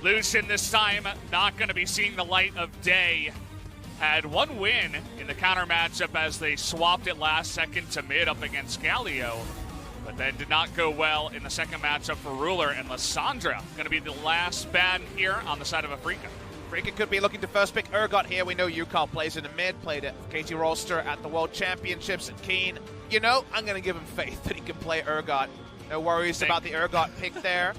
Lucian this time not going to be seeing the light of day. Had one win in the counter matchup as they swapped it last second to mid up against Galio, but then did not go well in the second matchup for Ruler, and Lissandra going to be the last ban here on the side of Afrika. Afrika could be looking to first pick Urgot here. We know Yukal plays in the mid, played at KT Rolster at the World Championships at Keen. You know, I'm going to give him faith that he can play Urgot. No worries about the Urgot pick there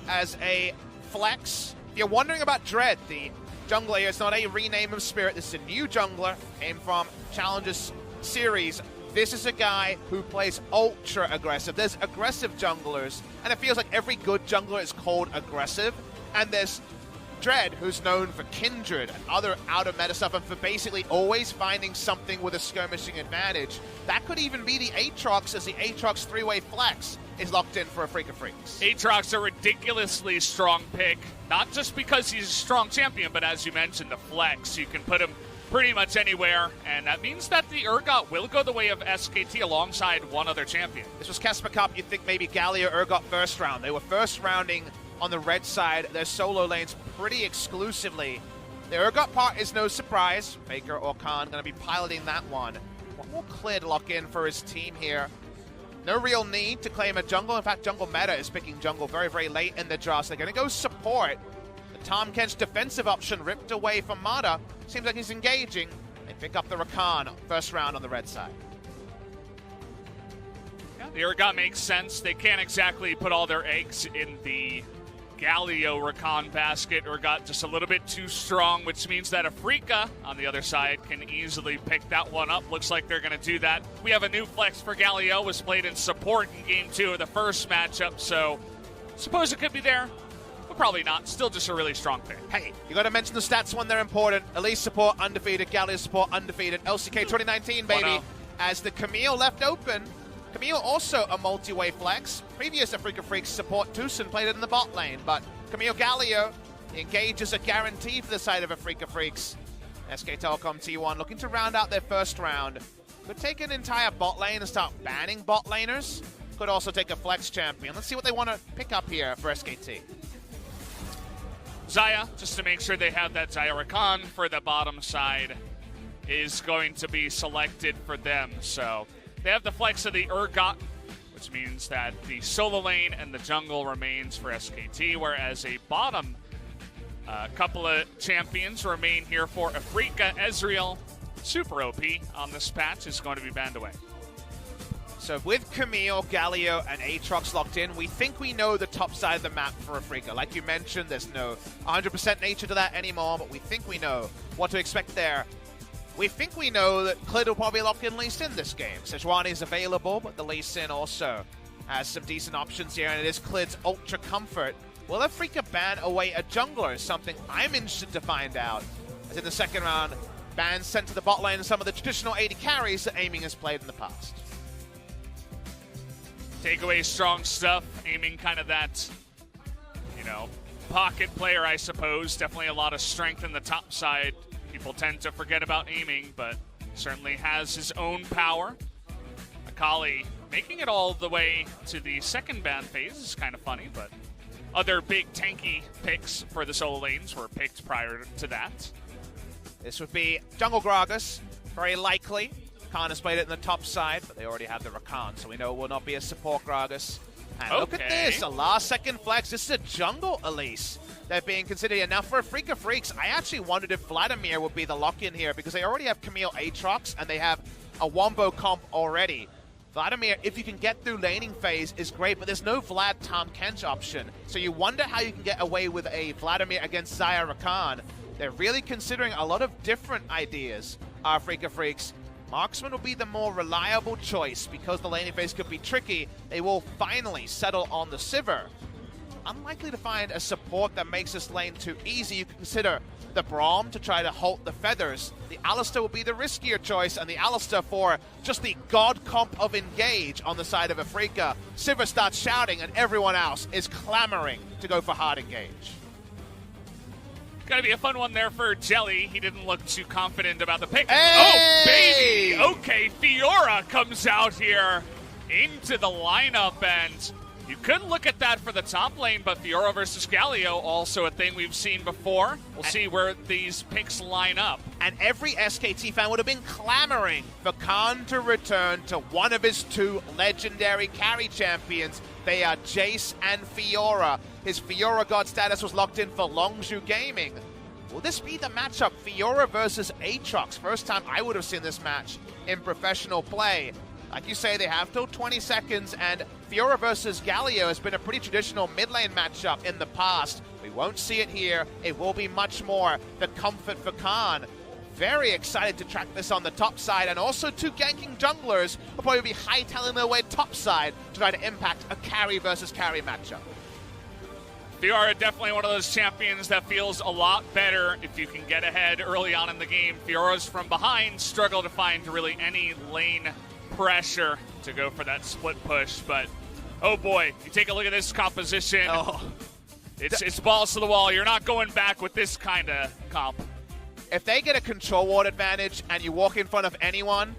as a flex. If you're wondering about Dread, the jungler here, it's not a rename of Spirit. This is a new jungler, came from Challengers Series. This is a guy who plays ultra aggressive. There's aggressive junglers, and it feels like every good jungler is called aggressive. And there's Dread, who's known for Kindred and other out-of-meta stuff, and for basically always finding something with a skirmishing advantage. That could even be the Aatrox, as the Aatrox three-way flex is locked in for Afrika Freaks. Aatrox, a ridiculously strong pick, not just because he's a strong champion, but as you mentioned, the flex. You can put him pretty much anywhere, and that means that the Urgot will go the way of SKT alongside one other champion. This was Casper Cup. You'd think maybe Galio Urgot first round. They were first rounding on the red side, their solo lanes pretty exclusively. The Urgot part is no surprise. Faker or Khan going to be piloting that one. One more clear to lock in for his team here. No real need to claim a jungle. In fact, jungle meta is picking jungle very, very late in the draft. So they're going to go support. The Tom Kench defensive option ripped away from Mata. Seems like he's engaging. They pick up the Rakan first round on the red side. Yeah, the Urgot makes sense. They can't exactly put all their eggs in the Galio Rakan basket. Urgot just a little bit too strong, which means that Afrika on the other side can easily pick that one up. Looks like they're going to do that. We have a new flex for Galio, was played in support in game 2 of the first matchup, so suppose it could be there, but probably not. Still just a really strong pick. Hey, you got to mention the stats when they're important. Elise support undefeated, Galio support undefeated. LCK 2019, baby. Oh, no. As the Camille left open. Camille also a multi-way flex. Previous Afrika Freaks support Tucson played it in the bot lane, but Camille Galio engages a guarantee for the side of Afrika Freaks. SK Telecom T1 looking to round out their first round. Could take an entire bot lane and start banning bot laners. Could also take a flex champion. Let's see what they want to pick up here for SKT. Xayah, just to make sure they have that Xayah Rakan for the bottom side, is going to be selected for them. So they have the flex of the Urgot, which means that the solo lane and the jungle remains for SKT, whereas a bottom couple of champions remain here for Afrika. Ezreal, super OP on this patch, is going to be banned away. So with Camille, Galio, and Aatrox locked in, we think we know the top side of the map for Afrika. Like you mentioned, there's no 100% nature to that anymore, but we think we know what to expect there. We think we know that Clid will probably lock in Lee Sin this game. Sejuani is available, but the Lee Sin also has some decent options here, and it is Clid's ultra comfort. Will Afrika ban away a jungler is something I'm interested to find out. As in the second round, bans sent to the bot lane and some of the traditional 80 carries that Aiming has played in the past. Takeaway strong stuff, Aiming kind of that, you know, pocket player, I suppose. Definitely a lot of strength in the top side. People tend to forget about Aiming, but certainly has his own power. Akali making it all the way to the second ban phase is kind of funny, but other big tanky picks for the solo lanes were picked prior to that. This would be Jungle Gragas, very likely. Khan has played it in the top side, but they already have the Rakan, so we know it will not be a support Gragas. And look at this, a last-second flex. This is a jungle Elise they're being considered here. Now, for Afrika Freaks, I actually wondered if Vladimir would be the lock-in here, because they already have Camille Aatrox, and they have a Wombo comp already. Vladimir, if you can get through laning phase, is great, but there's no Vlad Tom Kench option. So you wonder how you can get away with a Vladimir against Xayah Rakan. They're really considering a lot of different ideas, Afrika Freaks. Marksman will be the more reliable choice because the laning phase could be tricky. They will finally settle on the Sivir. Unlikely to find a support that makes this lane too easy. You can consider the Braum to try to halt the Feathers. The Alistar will be the riskier choice, and the Alistar for just the god comp of Engage on the side of Afrika. Sivir starts shouting, and everyone else is clamoring to go for hard Engage. Gotta be a fun one there for Jelly. He didn't look too confident about the pick. Hey! Oh, baby! Okay, Fiora comes out here into the lineup, and You could look at that for the top lane, but Fiora versus Galio, also a thing we've seen before. We'll see where these picks line up. And every SKT fan would have been clamoring for Khan to return to one of his two legendary carry champions. They are Jace and Fiora. His Fiora God status was locked in for Longzhu Gaming. Will this be the matchup? Fiora versus Aatrox. First time I would have seen this match in professional play. Like you say, they have till 20 seconds, and Fiora versus Galio has been a pretty traditional mid lane matchup in the past. We won't see it here. It will be much more the comfort for Khan. Very excited to track this on the top side, and also two ganking junglers will probably be hightailing their way top side to try to impact a carry versus carry matchup. Fiora definitely one of those champions that feels a lot better if you can get ahead early on in the game. Fiora's from behind struggle to find really any lane pressure to go for that split push, but oh boy, you take a look at this composition. It's balls to the wall. You're not going back with this kind of comp. If they get a control ward advantage and you walk in front of anyone,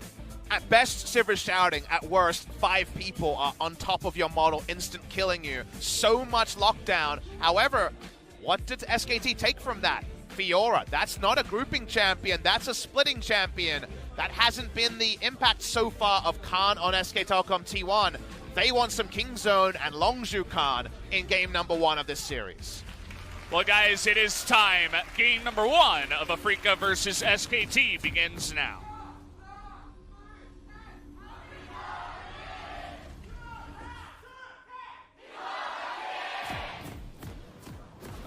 at best Sivir's shouting, at worst 5 people are on top of your model instant killing you. So much lockdown. However, what did SKT take from that? Fiora, that's not a grouping champion, that's a splitting champion. That hasn't been the impact so far of Khan on SK Telecom T1. They want some King Zone and Longzhu Khan in game number 1 of this series. Well, guys, it is time. Game number 1 of Afrika versus SKT begins now.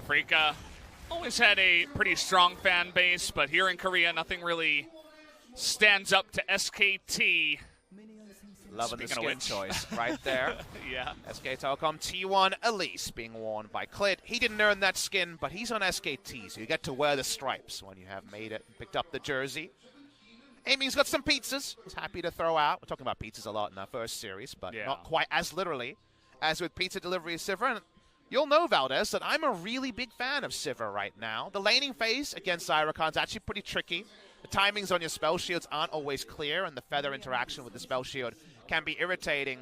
Afrika always had a pretty strong fan base, but here in Korea, nothing really stands up to SKT. Loving the skin choice right there. Yeah. SK Telecom T1 Elise being worn by Clit. He didn't earn that skin, but he's on SKT, so you get to wear the stripes when you have made it and picked up the jersey. Amy's got some pizzas he's happy to throw out. We're talking about pizzas a lot in our first series, but not quite as literally as with pizza delivery Sivir. And you'll know, Valdez, that I'm a really big fan of Sivir right now. The laning phase against Zyrakon's actually pretty tricky. The timings on your spell shields aren't always clear, and the feather interaction with the spell shield can be irritating.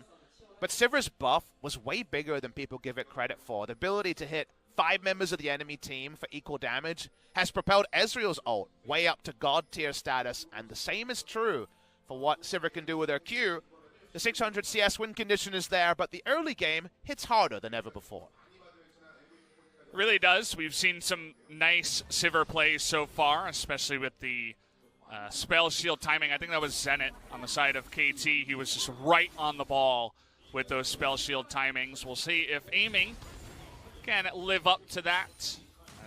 But Sivir's buff was way bigger than people give it credit for. The ability to hit 5 members of the enemy team for equal damage has propelled Ezreal's ult way up to god tier status, and the same is true for what Sivir can do with her Q. The 600 CS win condition is there, but the early game hits harder than ever before. Really does. We've seen some nice Sivir plays so far, especially with the spell shield timing. I think that was Zenit on the side of KT. He was just right on the ball with those spell shield timings. We'll see if aiming can live up to that,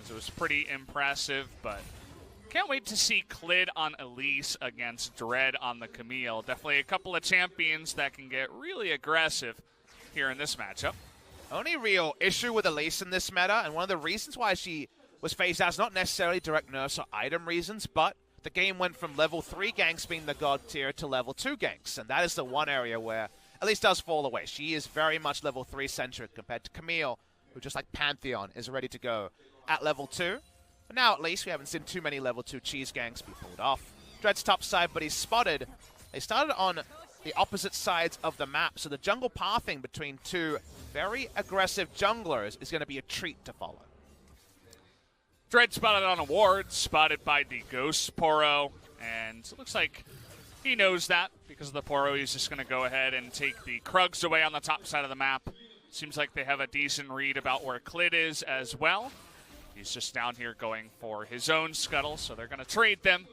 as it was pretty impressive, but can't wait to see Clid on Elise against Dread on the Camille. Definitely a couple of champions that can get really aggressive here in this matchup. Only real issue with Elise in this meta, and one of the reasons why she was phased out is not necessarily direct nerfs or item reasons, but the game went from level 3 ganks being the god tier to level 2 ganks, and that is the one area where Elise does fall away. She is very much level 3 centric compared to Camille, who just like Pantheon is ready to go at level 2. But now at least we haven't seen too many level 2 cheese ganks be pulled off. Dread's top side, but he's spotted. They started on the opposite sides of the map, so the jungle pathing between two very aggressive junglers is going to be a treat to follow. Dread spotted on a ward, spotted by the Ghost Poro, and it looks like he knows that because of the Poro. He's just going to go ahead and take the Krugs away on the top side of the map. Seems like they have a decent read about where Clid is as well. He's just down here going for his own scuttle, so they're going to trade them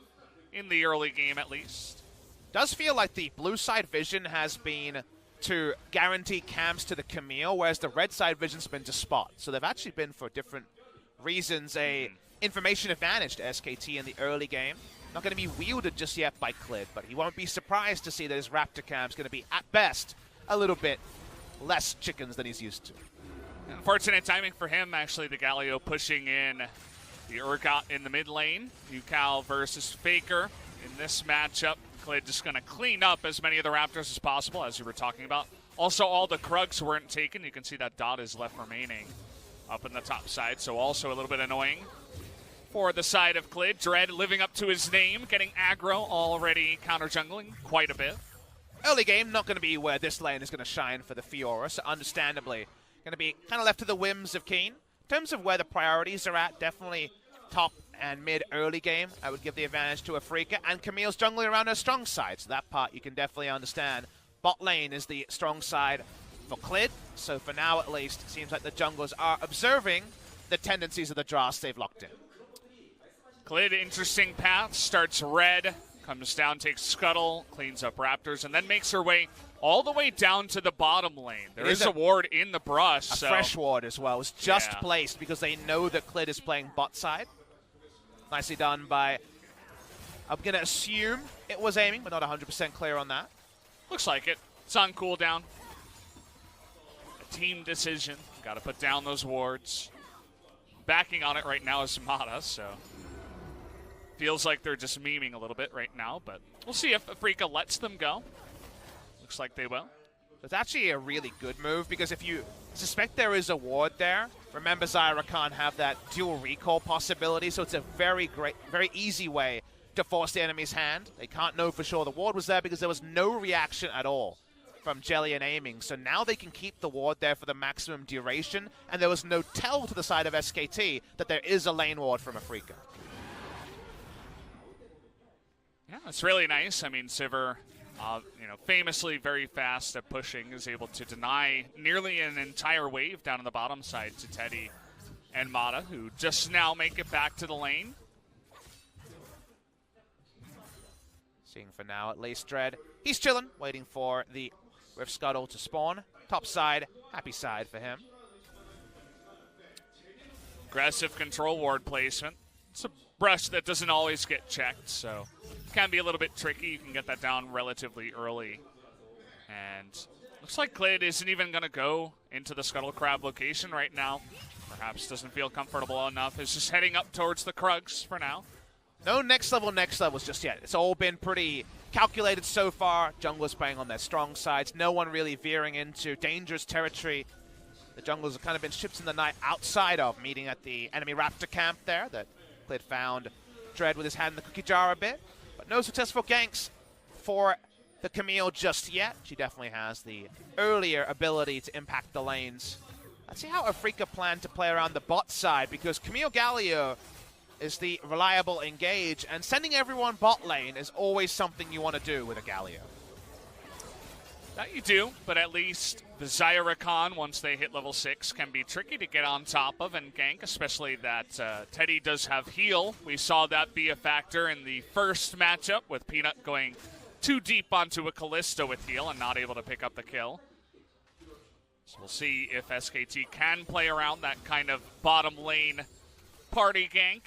in the early game at least. Does feel like the blue side vision has been to guarantee camps to the Camille, whereas the red side vision's been to spot. So they've actually been, for different reasons, a information advantage to SKT in the early game. Not going to be wielded just yet by Clid, but he won't be surprised to see that his Raptor camp's going to be, at best, a little bit less chickens than he's used to. Unfortunate timing for him, actually, the Galio pushing in the Urgot in the mid lane. Yukal versus Faker in this matchup. Clid just going to clean up as many of the Raptors as possible, as you were talking about. Also, all the Krugs weren't taken. You can see that dot is left remaining up in the top side, so also a little bit annoying for the side of Clid. Dread living up to his name, getting aggro, already counter-jungling quite a bit. Early game, not going to be where this lane is going to shine for the Fiora, so understandably going to be kind of left to the whims of Keen. In terms of where the priorities are at, definitely top and mid early game, I would give the advantage to Afrika, and Camille's jungling around her strong side, so that part you can definitely understand. Bot lane is the strong side for Clid, so for now at least, it seems like the junglers are observing the tendencies of the Dross they've locked in. Clid, interesting path, starts red, comes down, takes Scuttle, cleans up Raptors, and then makes her way all the way down to the bottom lane. There is a ward in the brush. A fresh ward as well. It was just placed because they know that Clid is playing bot side. Nicely done by, I'm going to assume it was aiming, but not 100% clear on that. Looks like it. It's on cooldown. A team decision. Got to put down those wards. Backing on it right now is Mata, so feels like they're just memeing a little bit right now, but we'll see if Afrika lets them go. Looks like they will. It's actually a really good move because if you suspect there is a ward there, remember Zyra can't have that dual recall possibility, so it's a very easy way to force the enemy's hand. They can't know for sure the ward was there because there was no reaction at all from Jelly and aiming. So now they can keep the ward there for the maximum duration, and there was no tell to the side of SKT that there is a lane ward from Afrika. Yeah, it's really nice. I mean, Sivir, famously very fast at pushing, is able to deny nearly an entire wave down on the bottom side to Teddy and Mata, who just now make it back to the lane. Seeing for now at least Dread. He's chilling, waiting for the Rift Scuttle to spawn. Top side, happy side for him. Aggressive control ward placement. It's a brush that doesn't always get checked, so it can be a little bit tricky. You can get that down relatively early. And looks like Clid isn't even going to go into the Scuttle Crab location right now. Perhaps doesn't feel comfortable enough. Is just heading up towards the Krugs for now. No next levels just yet. It's all been pretty calculated so far. Junglers playing on their strong sides. No one really veering into dangerous territory. The junglers have kind of been ships in the night outside of, meeting at the enemy Raptor camp there that Clid found Dread with his hand in the cookie jar a bit. But no successful ganks for the Camille just yet. She definitely has the earlier ability to impact the lanes. Let's see how Afrika plan to play around the bot side, because Camille Galio is the reliable engage, and sending everyone bot lane is always something you want to do with a Galio. That you do, but at least the Zyra, once they hit level 6, can be tricky to get on top of and gank, especially that Teddy does have heal. We saw that be a factor in the first matchup with Peanut going too deep onto a Kalista with heal and not able to pick up the kill. So we'll see if SKT can play around that kind of bottom lane party gank.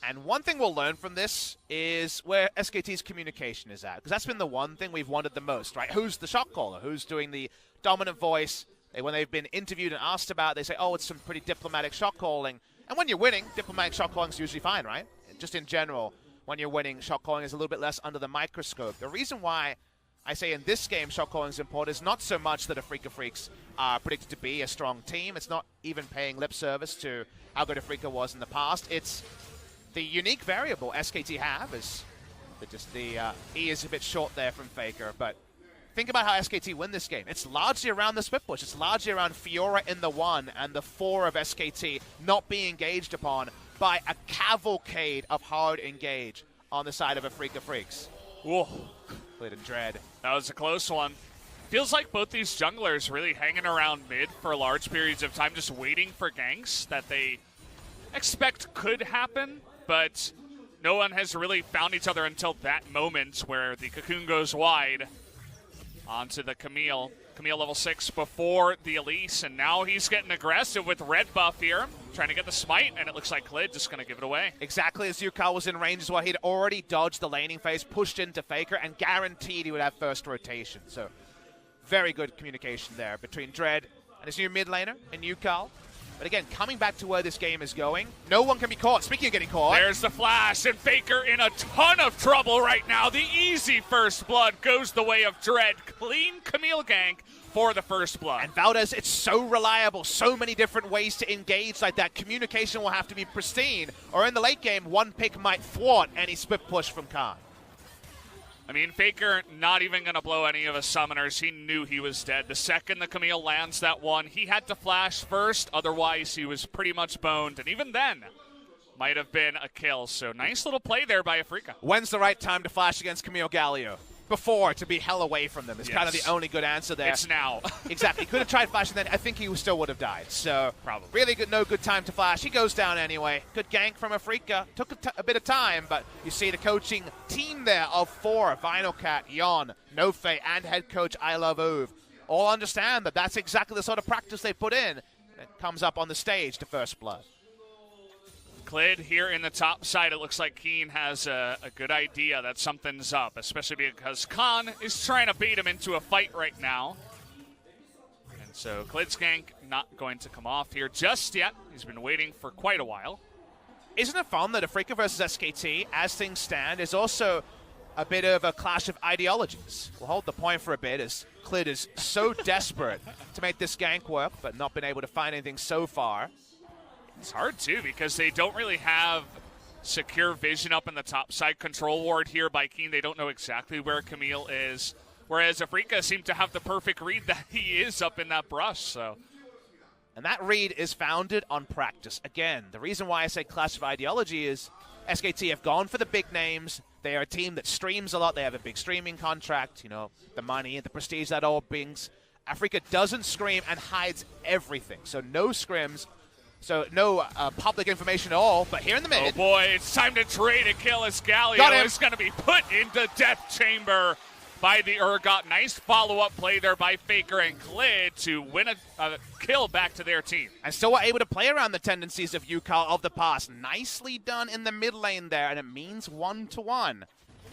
And one thing we'll learn from this is where SKT's communication is at, because that's been the one thing we've wanted the most, right? Who's the shot caller? Who's doing the dominant voice? When they've been interviewed and asked about it, they say, oh, it's some pretty diplomatic shot calling. And when you're winning, diplomatic shot calling is usually fine, right? Just in general, when you're winning, shot calling is a little bit less under the microscope. The reason why I say in this game shot calling is important is not so much that Afrika Freaks are predicted to be a strong team. It's not even paying lip service to how good Afrika was in the past. It's the unique variable SKT have is that just the E is a bit short there from Faker, but think about how SKT win this game. It's largely around the split push. It's largely around Fiora in the 1 and the 4 of SKT not being engaged upon by a cavalcade of hard engage on the side of Afrika Freaks. Whoa. Clid and Dread. That was a close one. Feels like both these junglers really hanging around mid for large periods of time, just waiting for ganks that they expect could happen, but no one has really found each other until that moment where the Cocoon goes wide onto the Camille. Camille level 6 before the Elise, and now he's getting aggressive with red buff here, trying to get the smite, and it looks like Clid just going to give it away. Exactly as Yukal was in range as well. He'd already dodged the laning phase, pushed into Faker, and guaranteed he would have first rotation. So very good communication there between Dread and his new mid laner and Yukal. But again, coming back to where this game is going, no one can be caught. Speaking of getting caught. There's the flash, and Faker in a ton of trouble right now. The easy first blood goes the way of Dread. Clean Camille gank for the first blood. And Valdez, it's so reliable. So many different ways to engage like that. Communication will have to be pristine, or in the late game, one pick might thwart any split push from Khan. I mean, Faker not even going to blow any of his summoners. He knew he was dead. The second the Camille lands that one, he had to flash first. Otherwise, he was pretty much boned. And even then, might have been a kill. So nice little play there by Afrika. When's the right time to flash against Camille Galio? Before, to be hell away from them is kind of the only good answer there. It's now. Exactly. Could have tried flashing then. I think he still would have died. So probably really good, no good time to flash. He goes down anyway. Good gank from Afrika. Took a bit of time, but you see the coaching team there of 4, Vinyl Cat, Yon, Nofe, and head coach I Love Ove, all understand that that's exactly the sort of practice they put in. It comes up on the stage to First Blood. Klid here in the top side. It looks like Keen has a good idea that something's up, especially because Khan is trying to bait him into a fight right now. And so Klid's gank not going to come off here just yet. He's been waiting for quite a while. Isn't it fun that Afrika versus SKT, as things stand, is also a bit of a clash of ideologies? We'll hold the point for a bit as Klid is so desperate to make this gank work, but not been able to find anything so far. It's hard, too, because they don't really have secure vision up in the top side. Control ward here by Keen. They don't know exactly where Camille is, whereas Afrika seemed to have the perfect read that he is up in that brush. So, and that read is founded on practice. Again, the reason why I say clash of ideology is SKT have gone for the big names. They are a team that streams a lot. They have a big streaming contract, you know, the money and the prestige that all brings. Afrika doesn't scream and hides everything. So no scrims. So no public information at all, but here in the mid. Oh boy, it's time to trade a kill as Galio is going to be put into death chamber by the Urgot. Nice follow-up play there by Faker and Klid to win a kill back to their team. And still were able to play around the tendencies of Yukal of the past. Nicely done in the mid lane there, and it means 1-1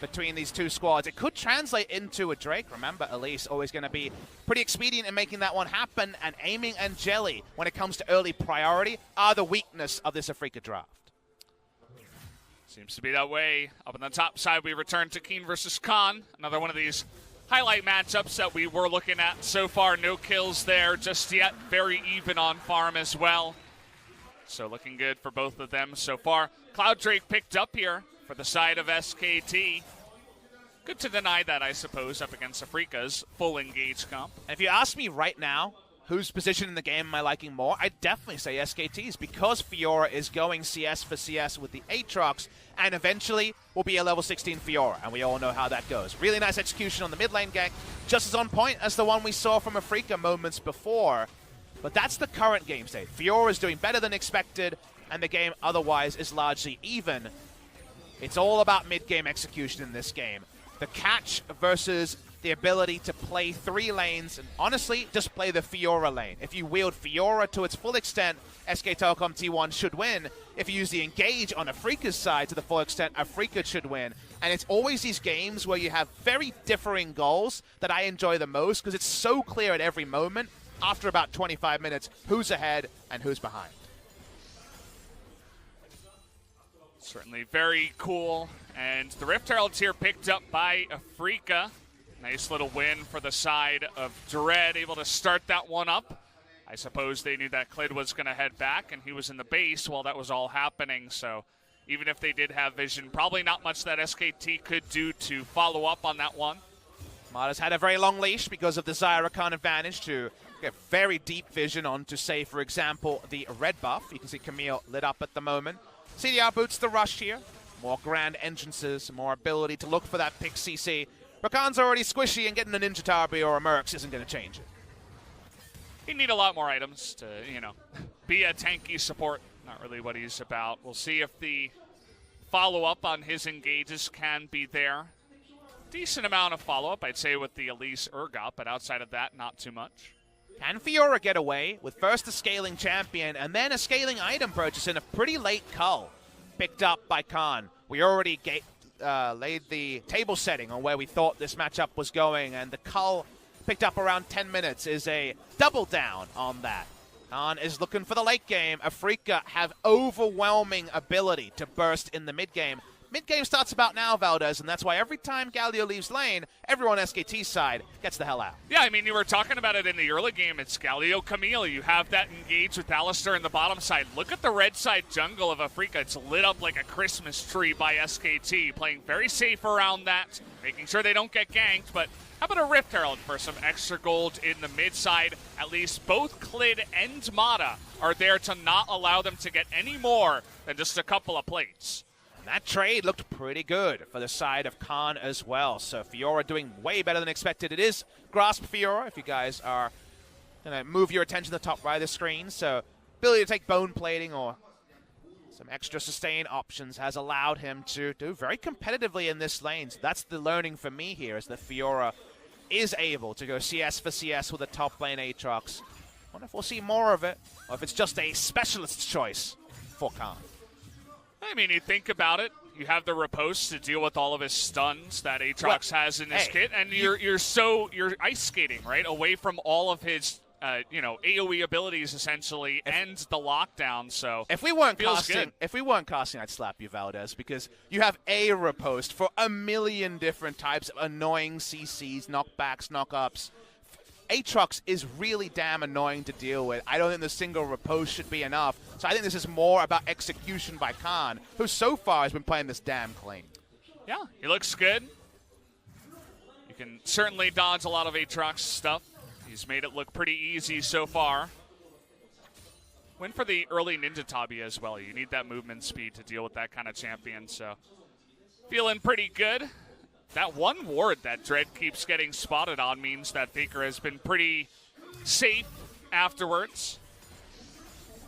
between these two squads. It could translate into a Drake. Remember, Elise always going to be pretty expedient in making that one happen, and aiming and Jelly, when it comes to early priority, are the weakness of this Afrika draft. Seems to be that way. Up on the top side, we return to Keen versus Khan. Another one of these highlight matchups that we were looking at so far. No kills there just yet. Very even on farm as well. So looking good for both of them so far. Cloud Drake picked up here for the side of SKT. Good to deny that, I suppose, up against Afrika's full engage comp. And if you ask me right now, whose position in the game am I liking more, I'd definitely say SKT's, because Fiora is going CS for CS with the Aatrox, and eventually will be a level 16 Fiora, and we all know how that goes. Really nice execution on the mid lane gank, just as on point as the one we saw from Afrika moments before. But that's the current game state. Fiora is doing better than expected, and the game otherwise is largely even. It's all about mid-game execution in this game. The catch versus the ability to play 3 lanes, and honestly, just play the Fiora lane. If you wield Fiora to its full extent, SK Telecom T1 should win. If you use the engage on Afrika's side to the full extent, Afrika should win. And it's always these games where you have very differing goals that I enjoy the most, because it's so clear at every moment, after about 25 minutes, who's ahead and who's behind. Certainly very cool. And the Rift Herald's here picked up by Afrika. Nice little win for the side of Dread, able to start that one up. I suppose they knew that Klid was going to head back, and he was in the base while that was all happening. So even if they did have vision, probably not much that SKT could do to follow up on that one. Mada's had a very long leash because of the Zyrakan advantage to get very deep vision on to, say, for example, the red buff. You can see Camille lit up at the moment. CDR boots the rush here. More grand entrances, more ability to look for that pick CC. Rakan's already squishy, and getting a Ninja Tarby or a Mercs isn't going to change it. He'd need a lot more items to, you know, be a tanky support. Not really what he's about. We'll see if the follow-up on his engages can be there. Decent amount of follow-up, I'd say, with the Elise Urgot, but outside of that, not too much. Can Fiora get away with first a scaling champion and then a scaling item purchase in a pretty late cull picked up by Khan? We already laid the table setting on where we thought this matchup was going, and the cull picked up around 10 minutes is a double down on that. Khan is looking for the late game. Afrika have overwhelming ability to burst in the mid game. Mid-game starts about now, Valdez, and that's why every time Galio leaves lane, everyone on SKT's side gets the hell out. Yeah, I mean, you were talking about it in the early game. It's Galio Camille. You have that engaged with Alistair in the bottom side. Look at the red side jungle of Afrika. It's lit up like a Christmas tree by SKT, playing very safe around that, making sure they don't get ganked, but how about a Rift Herald for some extra gold in the mid side? At least both Klid and Mata are there to not allow them to get any more than just a couple of plates. That trade looked pretty good for the side of Khan as well. So Fiora doing way better than expected. It is Grasp Fiora, if you guys are going to move your attention to the top right of the screen. So ability to take bone plating or some extra sustain options has allowed him to do very competitively in this lane. So that's the learning for me here, is that Fiora is able to go CS for CS with a top lane Aatrox. Wonder if we'll see more of it, or if it's just a specialist choice for Khan. I mean, you think about it, you have the riposte to deal with all of his stuns that Aatrox has in his kit, and you're ice skating, right, away from all of his AoE abilities essentially, and the lockdown. So if we weren't casting, I'd slap you, Valdez, because you have a riposte for a million different types of annoying CCs, knockbacks, knockups. Aatrox is really damn annoying to deal with. I don't think the single riposte should be enough. So I think this is more about execution by Khan, who so far has been playing this damn clean. Yeah, he looks good. You can certainly dodge a lot of Aatrox stuff. He's made it look pretty easy so far. Went for the early Ninja Tabi as well. You need that movement speed to deal with that kind of champion, so feeling pretty good. That one ward that Dread keeps getting spotted on means that Faker has been pretty safe afterwards.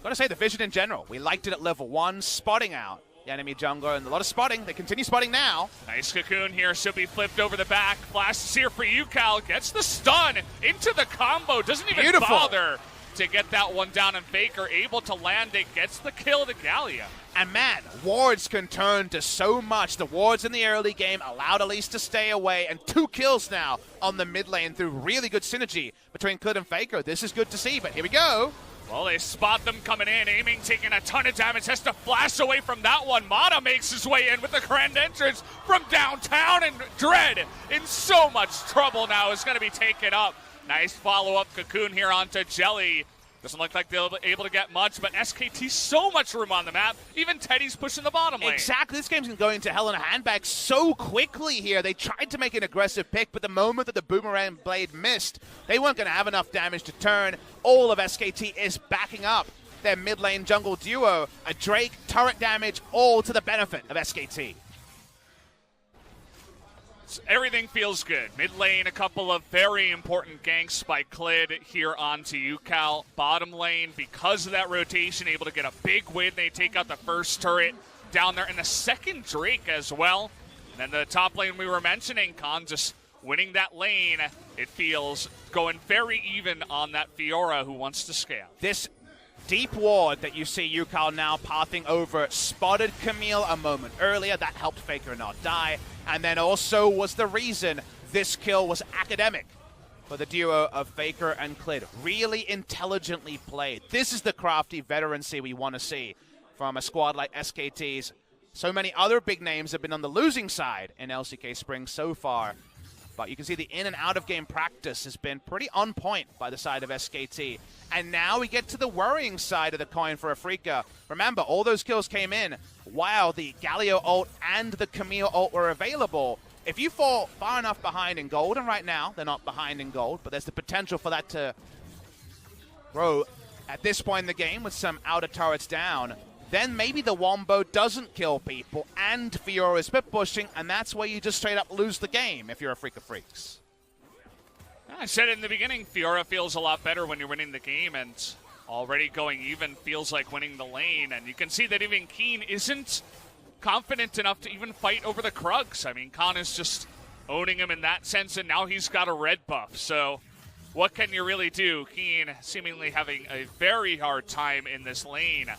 Gotta say, the vision in general, we liked it at level 1, spotting out the enemy jungler, and a lot of spotting. They continue spotting now. Nice cocoon here, should be flipped over the back. Flash is here for you, Cal. Gets the stun into the combo, doesn't even bother to get that one down, and Faker able to land it, gets the kill to Galio. And man, wards can turn to so much. The wards in the early game allowed Elise to stay away, and 2 kills now on the mid lane through really good synergy between Klid and Faker. This is good to see, but here we go. Well, they spot them coming in, aiming, taking a ton of damage, has to flash away from that one. Mata makes his way in with the grand entrance from downtown, and Dread in so much trouble now is going to be taken up. Nice follow-up cocoon here onto Jelly. Doesn't look like they'll be able to get much, but SKT so much room on the map. Even Teddy's pushing the bottom lane. Exactly. This game's going to hell in a handbag so quickly here. They tried to make an aggressive pick, but the moment that the Boomerang Blade missed, they weren't going to have enough damage to turn. All of SKT is backing up their mid lane jungle duo. A Drake, turret damage, all to the benefit of SKT. Everything feels good. Mid lane, a couple of very important ganks by Klid here onto you, Cal. Bottom lane, because of that rotation, able to get a big win. They take out the first turret down there, and the second Drake as well. And then the top lane we were mentioning, Khan just winning that lane. It feels going very even on that Fiora who wants to scale. This deep ward that you see Yukal now pathing over spotted Camille a moment earlier. That helped Faker not die. And then also was the reason this kill was academic for the duo of Faker and Klid. Really intelligently played. This is the crafty veterancy we want to see from a squad like SKT's. So many other big names have been on the losing side in LCK SPRING so far. But you can see the in and out of game practice has been pretty on point by the side of SKT. And now we get to the worrying side of the coin for Afrika. Remember, all those kills came in while the Galio ult and the Camille ult were available. If you fall far enough behind in gold, and right now they're not behind in gold, but there's the potential for that to grow at this point in the game with some outer turrets down, then maybe the Wombo doesn't kill people and Fiora is split pushing, and that's where you just straight up lose the game if you're Afrika Freaks. I said it in the beginning, Fiora feels a lot better when you're winning the game, and already going even feels like winning the lane. And you can see that even Keen isn't confident enough to even fight over the Krugs. I mean, Khan is just owning him in that sense, and now he's got a red buff. So what can you really do? Keen seemingly having a very hard time in this lane.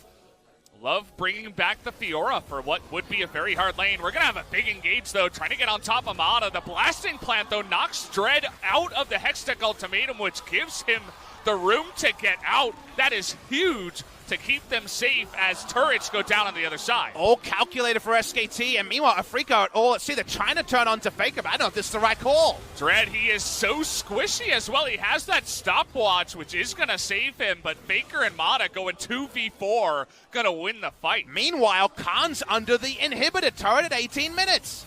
Love bringing back the Fiora for what would be a very hard lane. We're going to have a big engage, though, trying to get on top of Mata. The Blasting Plant, though, knocks Dread out of the Hextech Ultimatum, which gives him the room to get out. That is huge to keep them safe as turrets go down on the other side. All calculated for SKT, and meanwhile, Afrika at all. Let's see, they're trying to turn on to Faker, but I don't know if this is the right call. Dread, he is so squishy as well. He has that stopwatch, which is going to save him, but Faker and Mata going 2v4, going to win the fight. Meanwhile, Khan's under the inhibitor turret at 18 minutes.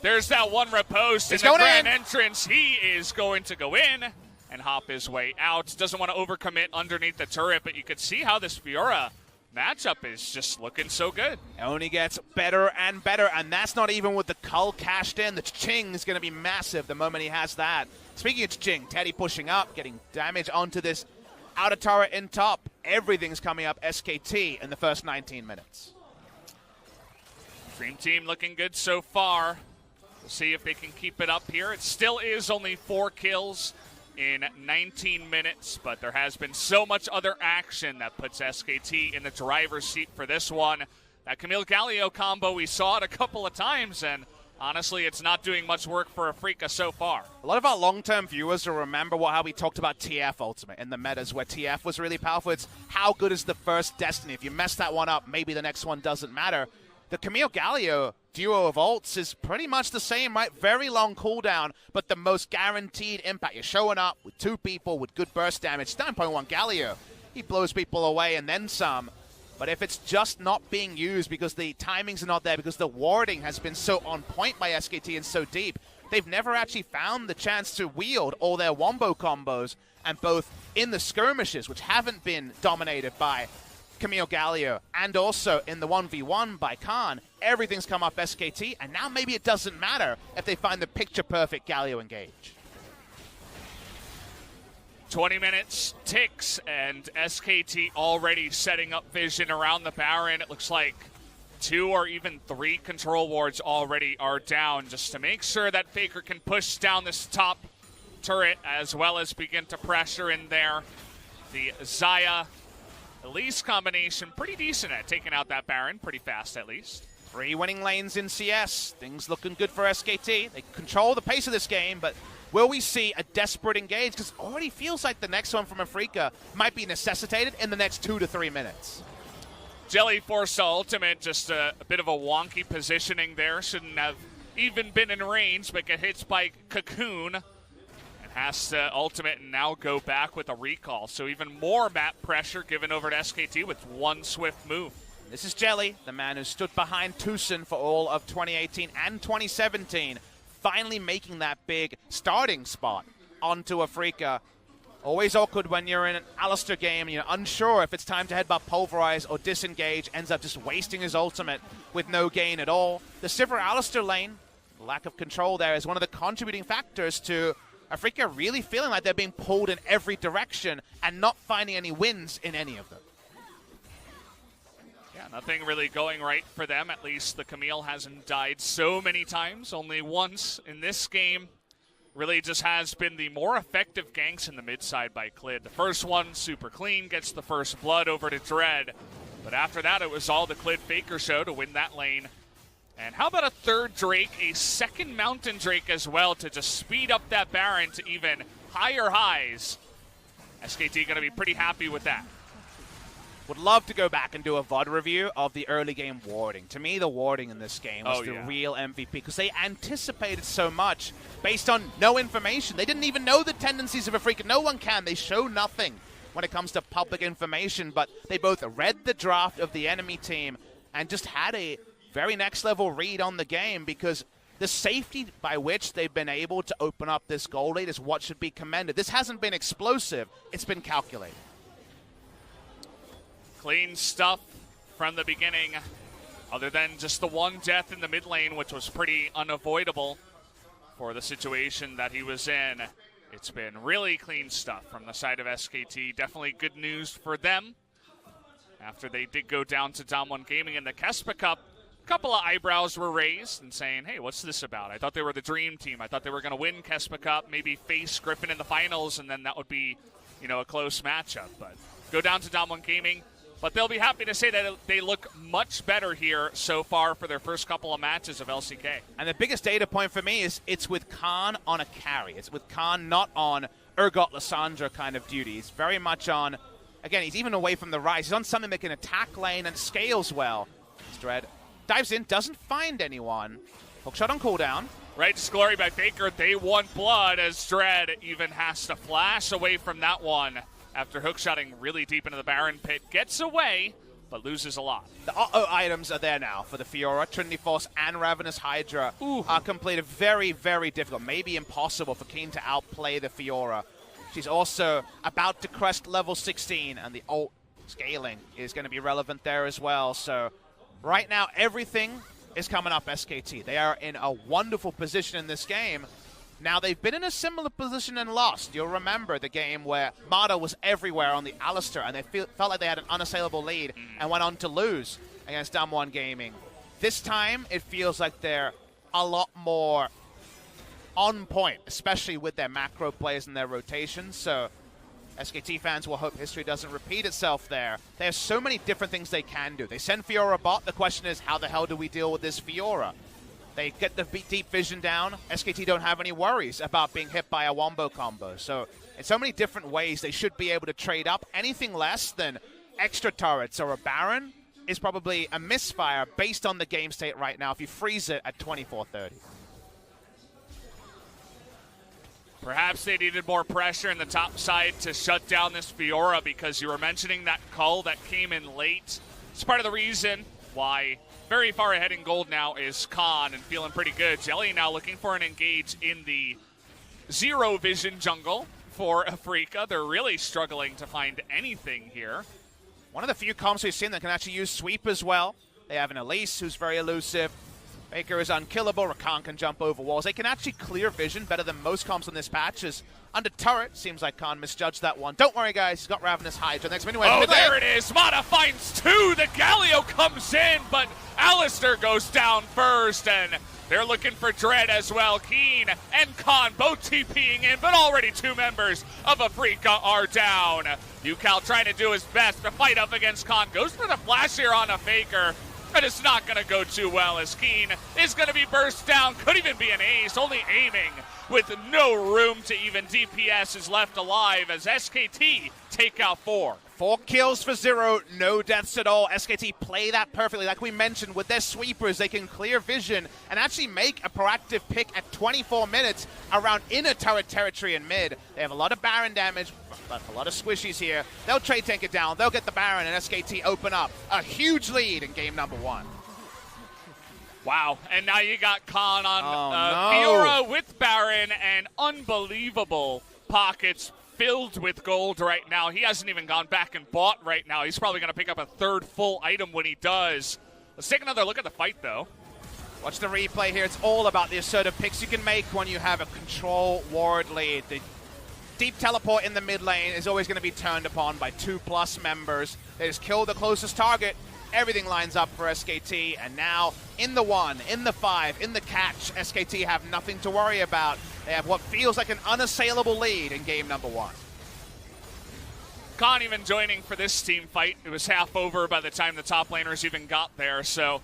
There's that one riposte in the grand entrance. He is going to go in and hop his way out. Doesn't want to overcommit underneath the turret, but you could see how this Fiora matchup is just looking so good. It only gets better and better, and that's not even with the Cull cashed in. The Ching is going to be massive the moment he has that. Speaking of Ching, Teddy pushing up, getting damage onto this outer turret in top. Everything's coming up SKT in the first 19 minutes. Dream Team looking good so far. We'll see if they can keep it up here. It still is only 4 kills in 19 minutes, but there has been so much other action that puts SKT in the driver's seat for this one. That Camille Galio combo, we saw it a couple of times, and honestly, it's not doing much work for Afrika so far. A lot of our long-term viewers will remember how we talked about TF Ultimate in the metas, where TF was really powerful. It's how good is the first Destiny. If you mess that one up, maybe the next one doesn't matter. The Camille Galio duo of ults is pretty much the same, right? Very long cooldown, but the most guaranteed impact. You're showing up with 2 people with good burst damage. 9.1 Galio, he blows people away and then some. But if it's just not being used because the timings are not there, because the warding has been so on point by SKT and so deep, they've never actually found the chance to wield all their wombo combos, and both in the skirmishes, which haven't been dominated by Camille Galio, and also in the 1v1 by Khan, everything's come up SKT, and now maybe it doesn't matter if they find the picture-perfect Galio engage. 20 minutes ticks, and SKT already setting up vision around the Baron. It looks like 2 or even 3 control wards already are down, just to make sure that Faker can push down this top turret, as well as begin to pressure in there. The Xayah Elise combination, pretty decent at taking out that Baron, pretty fast at least. 3 winning lanes in CS. Things looking good for SKT. They control the pace of this game, but will we see a desperate engage? Because it already feels like the next one from Afrika might be necessitated in the next 2 to 3 minutes. Jelly Force ultimate, just a bit of a wonky positioning there. Shouldn't have even been in range, but get hit by Cocoon. Has to ultimate and now go back with a recall. So even more map pressure given over to SKT with 1 swift move. This is Jelly, the man who stood behind Tucson for all of 2018 and 2017, finally making that big starting spot onto Afrika. Always awkward when you're in an Alistar game and you're unsure if it's time to headbutt, pulverize, or disengage. Ends up just wasting his ultimate with no gain at all. The Sivir Alistar lane, lack of control there, is one of the contributing factors to Afrika really feeling like they're being pulled in every direction and not finding any wins in any of them. Yeah, nothing really going right for them. At least the Camille hasn't died so many times, only once in this game. Really just has been the more effective ganks in the mid side by Clid. The first one, super clean, gets the first blood over to Dread. But after that, it was all the Clid Faker show to win that lane. And how about a 3rd Drake, a 2nd Mountain Drake as well to just speed up that Baron to even higher highs. SKT going to be pretty happy with that. Would love to go back and do a VOD review of the early game warding. To me, the warding in this game was the real MVP because they anticipated so much based on no information. They didn't even know the tendencies of Afrika. No one can. They show nothing when it comes to public information, but they both read the draft of the enemy team and just had a very next level read on the game, because the safety by which they've been able to open up this goal lead is what should be commended. This hasn't been explosive, it's been calculated. Clean stuff from the beginning, other than just the 1 death in the mid lane, which was pretty unavoidable for the situation that he was in. It's been really clean stuff from the side of SKT. Definitely good news for them after they did go down to Dom1 Gaming in the Kespa Cup. Couple of eyebrows were raised and saying, hey, what's this about? I thought they were the dream team. I thought they were going to win Kespa Cup, maybe face Griffin in the finals, and then that would be, a close matchup. But go down to Dom1 Gaming. But they'll be happy to say that they look much better here so far for their first couple of matches of LCK. And the biggest data point for me is it's with Khan on a carry. It's with Khan not on Urgot Lissandra kind of duty. It's very much on Again, he's even away from the rise. He's on something that can attack lane and scales well. Dread dives in, doesn't find anyone. Hookshot on cooldown. Righteous Glory by Faker. They want blood as Dread even has to flash away from that one after hookshotting really deep into the Baron pit. Gets away, but loses a lot. The items are there now for the Fiora. Trinity Force and Ravenous Hydra are completed. Very, very difficult. Maybe impossible for Keen to outplay the Fiora. She's also about to crest level 16, and the ult scaling is going to be relevant there as well. So right now, everything is coming up SKT. They are in a wonderful position in this game. Now, they've been in a similar position and lost. You'll remember the game where Mata was everywhere on the Alistair, and they felt like they had an unassailable lead and went on to lose against Damwon Gaming. This time, it feels like they're a lot more on point, especially with their macro plays and their rotations. So SKT fans will hope history doesn't repeat itself there. They have so many different things they can do. They send Fiora bot. The question is, how the hell do we deal with this Fiora? They get the deep vision down. SKT don't have any worries about being hit by a wombo combo. So in so many different ways, they should be able to trade up. Anything less than extra turrets or a Baron is probably a misfire based on the game state right now if you freeze it at 24-30. Perhaps they needed more pressure in the top side to shut down this Fiora, because you were mentioning that cull that came in late. It's part of the reason why very far ahead in gold now is Khan and feeling pretty good. Jelly now looking for an engage in the zero vision jungle for Afrika. They're really struggling to find anything here. One of the few comps we've seen that can actually use sweep as well. They have an Elise who's very elusive. Baker is unkillable. Rakan can jump over walls. They can actually clear vision better than most comps on this patch. Is under turret. Seems like Khan misjudged that one. Don't worry, guys. He's got Ravenous Hydra. Next minute. Oh, there it is. Mata finds two. The Galio comes in, but Alistair goes down first, and they're looking for Dread as well. Keen and Khan both TPing in, but already two members of Afrika are down. Ucal trying to do his best to fight up against Khan. Goes for the flash here on a Faker. But it's not going to go too well as Keen is going to be burst down. Could even be an ace, only aiming with no room to even DPS is left alive as SKT take out 4. 4 kills for 0, no deaths at all. SKT play that perfectly. Like we mentioned, with their sweepers, they can clear vision and actually make a proactive pick at 24 minutes around inner turret territory in mid. They have a lot of Baron damage, but a lot of squishies here. They'll trade tank it down. They'll get the Baron, and SKT open up a huge lead in game number 1. Wow, and now you got Khan on no. Fiora with Baron, and unbelievable pockets filled with gold right now. He hasn't even gone back and bought right now. He's probably going to pick up a third full item when he does. Let's take another look at the fight, though. Watch the replay here. It's all about the assertive picks you can make when you have a control ward lead. The deep teleport in the mid lane is always going to be turned upon by 2+ members. They just kill the closest target. Everything lines up for SKT, and now in the 1, in the 5, in the catch, SKT have nothing to worry about. They have what feels like an unassailable lead in game number 1. Khan even joining for this team fight. It was half over by the time the top laners even got there, so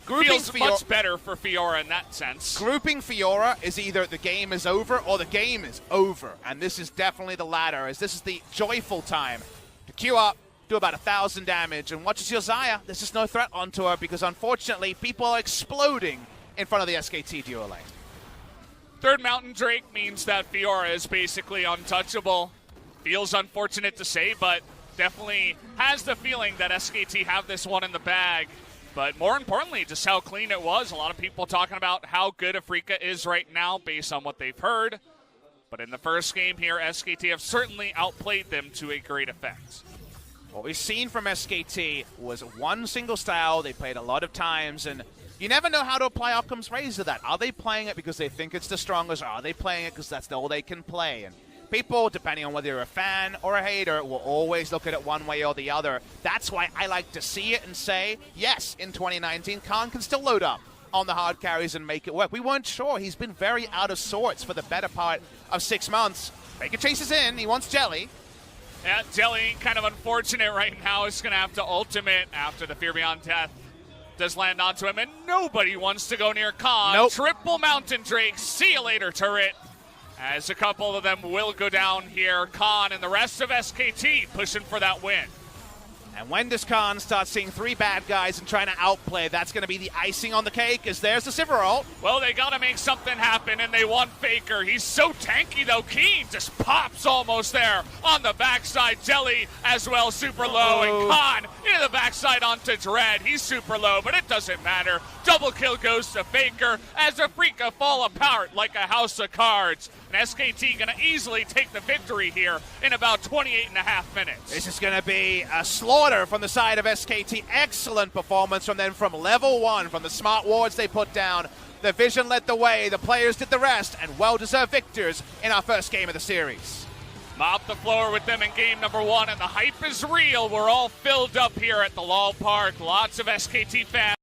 feels much better for Fiora in that sense. Grouping Fiora is either the game is over or the game is over, and this is definitely the latter, as this is the joyful time to queue up, do about 1,000 damage, and watch your Xayah. There's just no threat onto her because, unfortunately, people are exploding in front of the SKT duo lane. Third Mountain Drake means that Fiora is basically untouchable. Feels unfortunate to say, but definitely has the feeling that SKT have this one in the bag. But more importantly, just how clean it was. A lot of people talking about how good Afrika is right now based on what they've heard. But in the first game here, SKT have certainly outplayed them to a great effect. What we've seen from SKT was one single style they played a lot of times, and you never know how to apply Occam's razor to that. Are they playing it because they think it's the strongest, or are they playing it because that's all they can play? And people, depending on whether you're a fan or a hater, will always look at it one way or the other. That's why I like to see it and say, yes, in 2019, Khan can still load up on the hard carries and make it work. We weren't sure. He's been very out of sorts for the better part of 6 months. Baker chases in. He wants Jelly. Yeah, Jelly, kind of unfortunate right now, is going to have to ultimate after the Fear Beyond Death does land onto him, and nobody wants to go near Khan. Nope. Triple Mountain Drake. See you later, turret. as a couple of them will go down here. Khan and the rest of SKT pushing for that win. And when does Khan start seeing 3 bad guys and trying to outplay, that's going to be the icing on the cake, as there's the Sivir ult. Well, they got to make something happen, and they want Faker. He's so tanky, though. Keen just pops almost there on the backside. Jelly as well, super low. And Khan into the backside onto Dread. He's super low, but it doesn't matter. Double kill goes to Faker as the Freaka fall apart like a house of cards. And SKT going to easily take the victory here in about 28.5 minutes. This is going to be a slaughter from the side of SKT. Excellent performance from them from level 1, from the smart wards they put down. The vision led the way, the players did the rest, and well-deserved victors in our first game of the series. Mop the floor with them in game number 1, and the hype is real. We're all filled up here at the LOL Park. Lots of SKT fans.